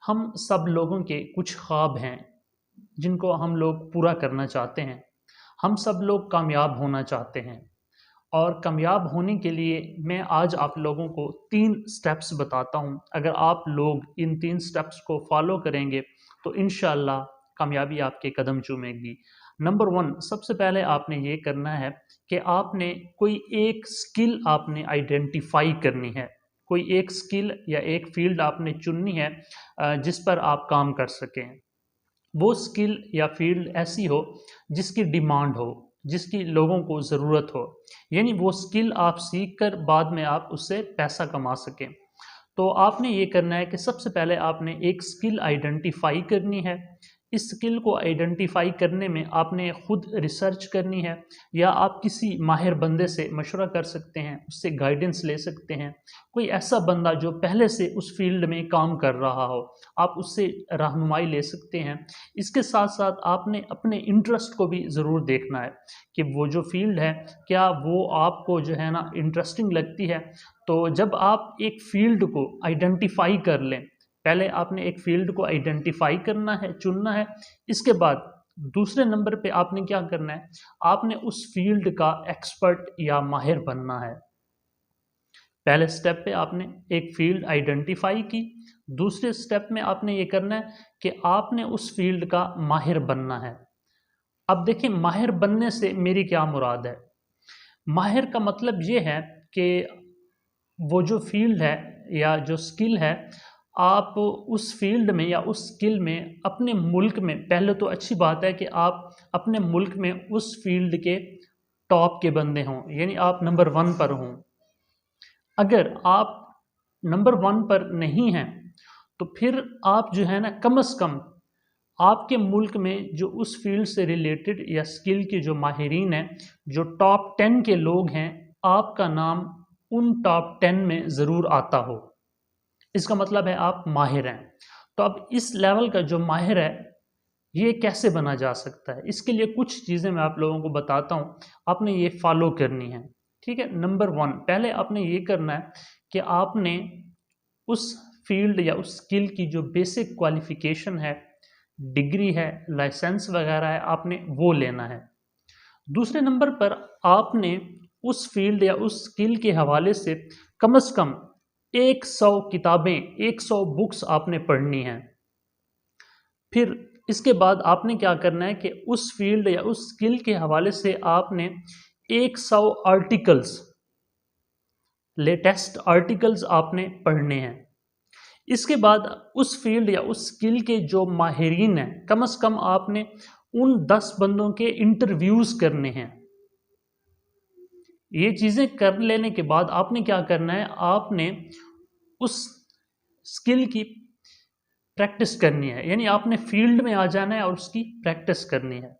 हम सब लोगों के कुछ ख्वाब हैं जिनको हम लोग पूरा करना चाहते हैं। हम सब लोग कामयाब होना चाहते हैं और कामयाब होने के लिए मैं आज आप लोगों को 3 स्टेप्स बताता हूँ। अगर आप लोग इन 3 स्टेप्स को फॉलो करेंगे तो इंशाअल्लाह कामयाबी आपके कदम चूमेगी। नंबर 1, सबसे पहले आपने ये करना है कि आपने कोई एक स्किल आपने आइडेंटिफाई करनी है। कोई एक स्किल या एक फील्ड आपने चुननी है जिस पर आप काम कर सकें। वो स्किल या फील्ड ऐसी हो जिसकी डिमांड हो, जिसकी लोगों को ज़रूरत हो, यानी वो स्किल आप सीख कर बाद में आप उससे पैसा कमा सकें। तो आपने ये करना है कि सबसे पहले आपने एक स्किल आइडेंटिफाई करनी है। इस स्किल को आइडेंटिफाई करने में आपने खुद रिसर्च करनी है या आप किसी माहिर बंदे से मशवरा कर सकते हैं, उससे गाइडेंस ले सकते हैं। कोई ऐसा बंदा जो पहले से उस फील्ड में काम कर रहा हो, आप उससे रहनुमाई ले सकते हैं। इसके साथ साथ आपने अपने इंटरेस्ट को भी ज़रूर देखना है कि वो जो फील्ड है, क्या वो आपको जो है ना इंटरेस्टिंग लगती है। तो जब आप एक फील्ड को आइडेंटिफाई कर लें, पहले आपने एक फील्ड को आइडेंटिफाई करना है, चुनना है। इसके बाद दूसरे नंबर पे आपने क्या करना है, आपने उस फील्ड का एक्सपर्ट या माहिर बनना है। पहले स्टेप पे आपने एक फील्ड आइडेंटिफाई की, दूसरे स्टेप में आपने ये करना है कि आपने उस फील्ड का माहिर बनना है। अब देखिए, माहिर बनने से मेरी क्या मुराद है। माहिर का मतलब ये है कि वो जो फील्ड है या जो स्किल है, आप उस फील्ड में या उस स्किल में अपने मुल्क में, पहले तो अच्छी बात है कि आप अपने मुल्क में उस फील्ड के टॉप के बंदे हों, यानी आप नंबर 1 पर हों। अगर आप नंबर 1 पर नहीं हैं तो फिर आप जो है ना, कम से कम आपके मुल्क में जो उस फील्ड से रिलेटेड या स्किल के जो माहिरीन हैं, जो टॉप 10 के लोग हैं, आपका नाम उन टॉप 10 में ज़रूर आता हो। इसका मतलब है आप माहिर हैं। तो अब इस लेवल का जो माहिर है, ये कैसे बना जा सकता है, इसके लिए कुछ चीज़ें मैं आप लोगों को बताता हूँ, आपने ये फॉलो करनी है। ठीक है। नंबर 1, पहले आपने ये करना है कि आपने उस फील्ड या उस स्किल की जो बेसिक क्वालिफिकेशन है, डिग्री है, लाइसेंस वगैरह है, आपने वो लेना है। दूसरे नंबर पर आपने उस फील्ड या उस स्किल के हवाले से कम 100 किताबें, 100 बुक्स आपने पढ़नी हैं। फिर इसके बाद आपने क्या करना है कि उस फील्ड या उस स्किल के हवाले से आपने 100 आर्टिकल्स, लेटेस्ट आर्टिकल्स आपने पढ़ने हैं। इसके बाद उस फील्ड या उस स्किल के जो माहिरीन हैं, कम से कम आपने उन 10 बंदों के इंटरव्यूज़ करने हैं। ये चीज़ें कर लेने के बाद आपने क्या करना है, आपने उस स्किल की प्रैक्टिस करनी है, यानी आपने फील्ड में आ जाना है और उसकी प्रैक्टिस करनी है।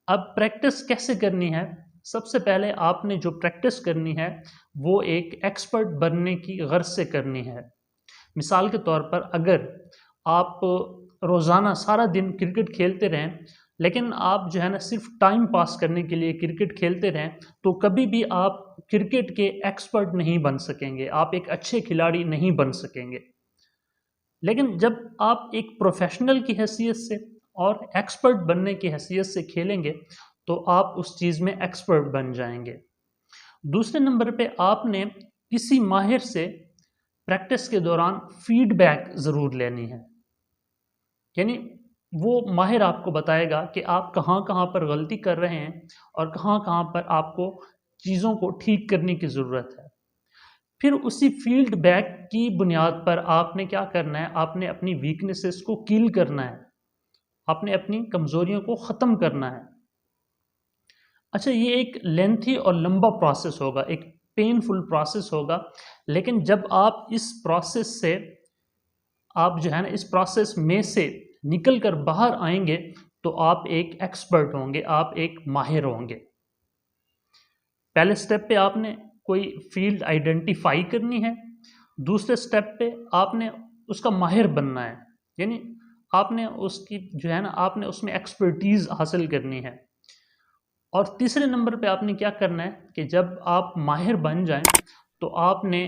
अब प्रैक्टिस कैसे करनी है, सबसे पहले आपने जो प्रैक्टिस करनी है वो एक एक्सपर्ट बनने की गर्ज से करनी है। मिसाल के तौर पर अगर आप रोज़ाना सारा दिन क्रिकेट खेलते रहें, लेकिन आप जो है ना सिर्फ टाइम पास करने के लिए क्रिकेट खेलते रहें, तो कभी भी आप क्रिकेट के एक्सपर्ट नहीं बन सकेंगे, आप एक अच्छे खिलाड़ी नहीं बन सकेंगे। लेकिन जब आप एक प्रोफेशनल की हैसियत से और एक्सपर्ट बनने की हैसियत से खेलेंगे तो आप उस चीज़ में एक्सपर्ट बन जाएंगे। दूसरे नंबर पे आपने किसी माहिर से प्रैक्टिस के दौरान फीडबैक ज़रूर लेनी है, यानी वो माहिर आपको बताएगा कि आप कहाँ कहाँ पर गलती कर रहे हैं और कहाँ कहाँ पर आपको चीज़ों को ठीक करने की ज़रूरत है। फिर उसी फीडबैक की बुनियाद पर आपने क्या करना है, आपने अपनी वीकनेसेस को किल करना है, आपने अपनी कमज़ोरियों को ख़त्म करना है। अच्छा, ये एक लेंथी और लंबा प्रोसेस होगा, एक पेनफुल प्रोसेस होगा, लेकिन जब आप इस प्रोसेस से, आप जो है ना इस प्रोसेस में से निकल कर बाहर आएंगे तो आप एक एक्सपर्ट होंगे, आप एक माहिर होंगे। पहले स्टेप पे आपने कोई फील्ड आइडेंटिफाई करनी है, दूसरे स्टेप पे आपने उसका माहिर बनना है, यानी आपने उसकी जो है ना, आपने उसमें एक्सपर्टीज़ हासिल करनी है। और तीसरे नंबर पे आपने क्या करना है कि जब आप माहिर बन जाएं तो आपने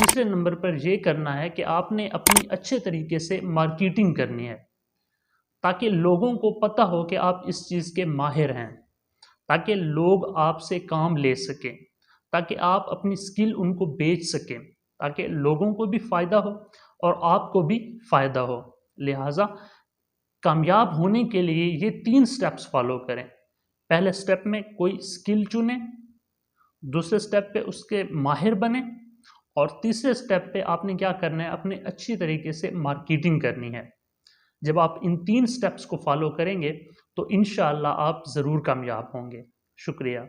तीसरे नंबर पर यह करना है कि आपने अपनी अच्छे तरीके से मार्केटिंग करनी है, ताकि लोगों को पता हो कि आप इस चीज़ के माहिर हैं, ताकि लोग आपसे काम ले सकें, ताकि आप अपनी स्किल उनको बेच सकें, ताकि लोगों को भी फ़ायदा हो और आपको भी फ़ायदा हो। लिहाजा कामयाब होने के लिए ये 3 स्टेप्स फॉलो करें। पहले स्टेप में कोई स्किल चुनें, दूसरे स्टेप पे उसके माहिर बने और तीसरे स्टेप पे आपने क्या करना है, अपने अच्छी तरीके से मार्केटिंग करनी है। जब आप इन 3 स्टेप्स को फॉलो करेंगे तो इंशाअल्लाह आप ज़रूर कामयाब होंगे। शुक्रिया।